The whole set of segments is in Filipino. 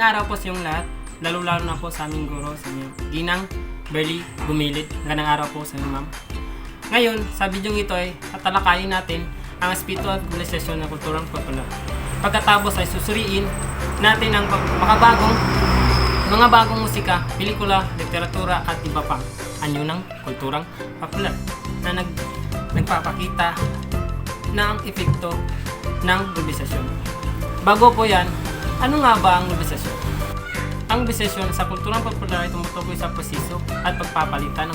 araw po sa iyong lahat, lalo-lalo na po sa aming guro, sa inyo, Ginang Berly Gumilid. Magandang araw po sa inyo, ma'am. Ngayon, sa video ito ay tatalakayin natin ang aspeto at globalisasyon ng kulturang popular. Pagkatapos ay susuriin natin ang mga bagong musika, pelikula, literatura at iba pang anyo ng kulturang popular na nagpapakita ng epekto ng globalisasyon. Bago po yan, ano nga ba ang globalisasyon? Ang globalisasyon sa kulturang popular ay tumutukoy sa proseso at pagpapalitan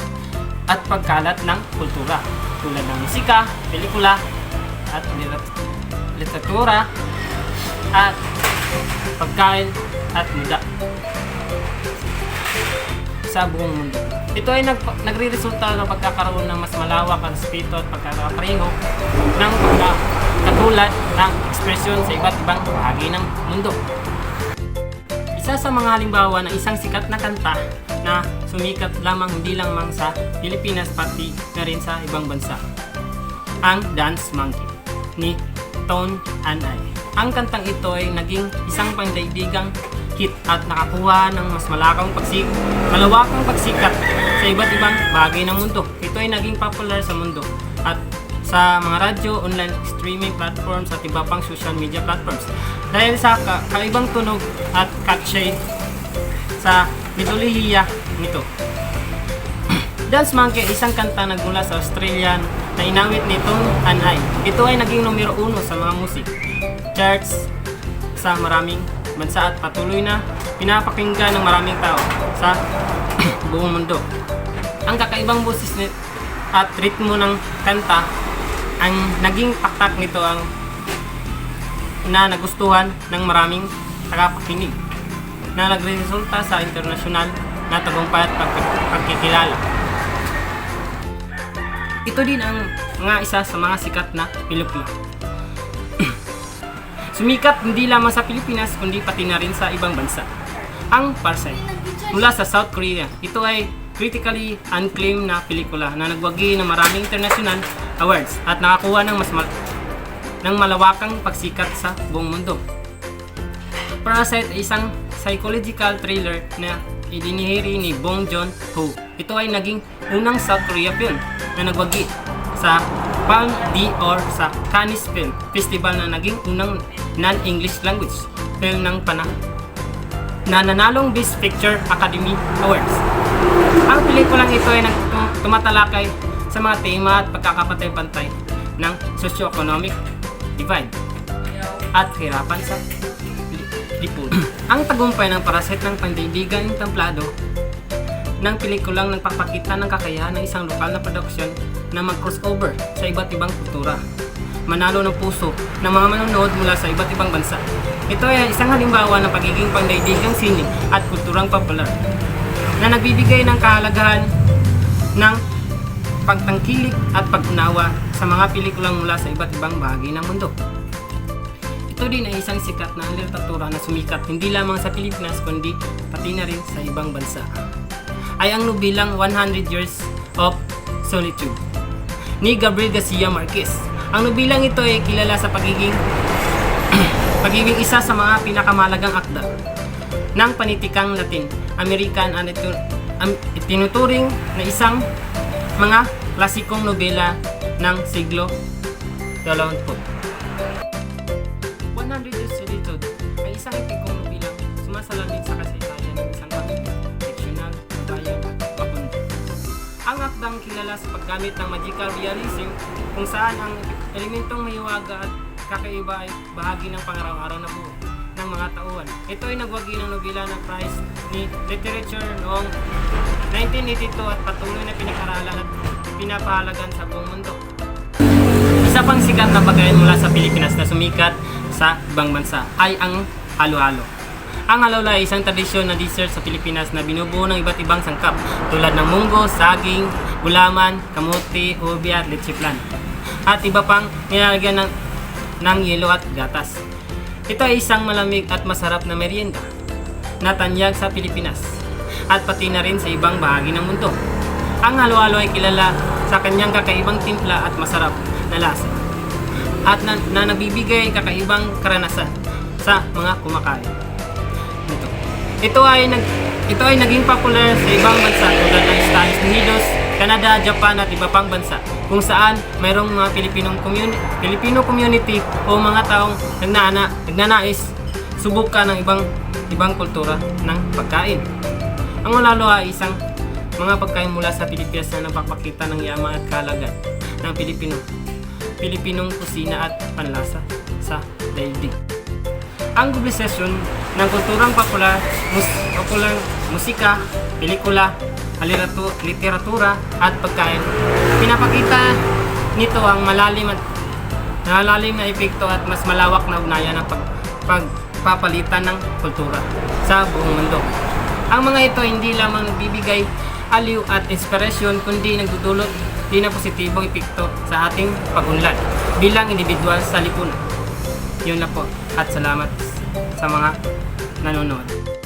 at pagkalat ng kultura tulad ng musika, pelikula, at literatura, at pagkain at muda sa buong mundo. Ito ay nagre-resulta ng pagkakaroon ng mas malawak ang aspeto at pagkakapareho ng pagkakatulad ng ekspresyon sa iba't ibang bahagi ng mundo. Isa sa mga halimbawa ng isang sikat na kanta na sumikat lamang hindi lamang sa Pilipinas pati na rin sa ibang bansa, ang Dance Monkey ni Tone and I. Ang kantang ito ay naging isang pangdaigdigang hit at nakakuha ng mas malawakang pagsikat sa iba't ibang bagay ng mundo. Ito ay naging popular sa mundo at sa mga radyo, online streaming platforms at iba pang social media platforms dahil sa kaibang tunog at catchy sa mitolohiya nito. Dance Monkey ay isang kanta nagmula sa Australia na inawit ni Tone and I. Ito ay naging numero 1 sa mga music charts sa maraming bansa at patuloy na pinapakinggan ng maraming tao sa buong mundo. Ang kakaibang boses at ritmo ng kanta ang naging paktak nito ang na nagustuhan ng maraming tagapakinig na nagresulta sa internasyonal na tagumpay at pagkikilala. Ito din ang isa sa mga sikat na pelikula. Sumikat hindi lamang sa Pilipinas kundi pati na rin sa ibang bansa. Ang Parasite mula sa South Korea. Ito ay critically acclaimed na pelikula na nagwagi ng maraming international awards at nakakuha ng ng malawakang pagsikat sa buong mundo. Parasite ay isang psychological thriller na idinihiri ni Bong Joon-ho. Ito ay naging unang South Korea film na nagwagi sa Palme d'Or sa Cannes Film Festival na naging unang non-English language film ng na nanalong Best Picture Academy Awards. Ang pelikulang ito ay tumatalakay sa mga tema at pagkakapantay-pantay ng socio-economic divide at hirapan sa lipunan. Ang tagumpay ng Parasite ng pandaigdigang templado ng pelikulang nagpapakita ng kakayahan ng isang lokal na produksyon na mag-crossover sa iba't ibang kultura, manalo ng puso ng mga manonood mula sa iba't ibang bansa. Ito ay isang halimbawa ng pagiging pandaigdigang sining at kulturang popular na nagbibigay ng kahalagahan ng pagtangkilik at pag-unawa sa mga pelikulang mula sa iba't ibang bahagi ng mundo. Ito din ay isang sikat na literatura na sumikat hindi lamang sa Pilipinas kundi pati na rin sa ibang bansa. Ay ang nobelang 100 Years of Solitude ni Gabriel Garcia Marquez. Ang nobelang ito ay kilala sa pagiging isa sa mga pinakamalagang akda ng panitikang Latin American at itinuturing na isang mga klasikong nobela ng siglo 20. 100 Years of Solitude ay isang epikong nobelang sumasalamin sa kasaysayan ng isang pamilya, fiksyonal, bayan at makundo. Ang akdang kilala sa paggamit ng magical realism kung saan ang elementong mahiwaga at kakaiba ay bahagi ng pangaraw-araw na buhay ng mga tauhan. Ito ay nagwagi ng nobela ng prize ni literature noong 1982 at patuloy na pinag-aralan at pinapahalagan sa buong mundo. Isa pang sikat na pagkain mula sa Pilipinas na sumikat sa ibang bansa ay ang halo-halo. Ang halo-halo ay isang tradisyon na dessert sa Pilipinas na binubuo ng iba't ibang sangkap tulad ng munggo, saging, gulaman, kamote, ubi at leche flan at iba pang nilalagyan ng yelo at gatas. Ito ay isang malamig at masarap na merienda na tanyag sa Pilipinas at pati na rin sa ibang bahagi ng mundo. Ang halo-halo ay kilala sa kanyang kakaibang timpla at masarap na lasa at na nagbibigay kakaibang karanasan sa mga kumakain nito. Ito ay naging popular sa ibang bansa tulad ng Estados Unidos, Canada, Japan at iba pang bansa kung saan mayroong mga Filipino community o mga taong nagnanais subukan ng ibang kultura ng pagkain. Ang lalo ay isang mga pagkain mula sa Pilipinas na napapakita ng yaman at kahalagan ng Pilipinong kusina at panlasa sa daigdig. Ang globalisasyon ng kulturang popular musika, pelikula, literatura at pagkain. Pinapakita nito ang malalim na epekto at mas malawak na ugnayan ng pagpapalitan ng kultura sa buong mundo. Ang mga ito hindi lamang nagbibigay aliw at inspirasyon kundi nagdudulot din ng positibong epekto sa ating pag-unlad bilang individual sa lipunan. Yun na po at salamat sa mga nanonood.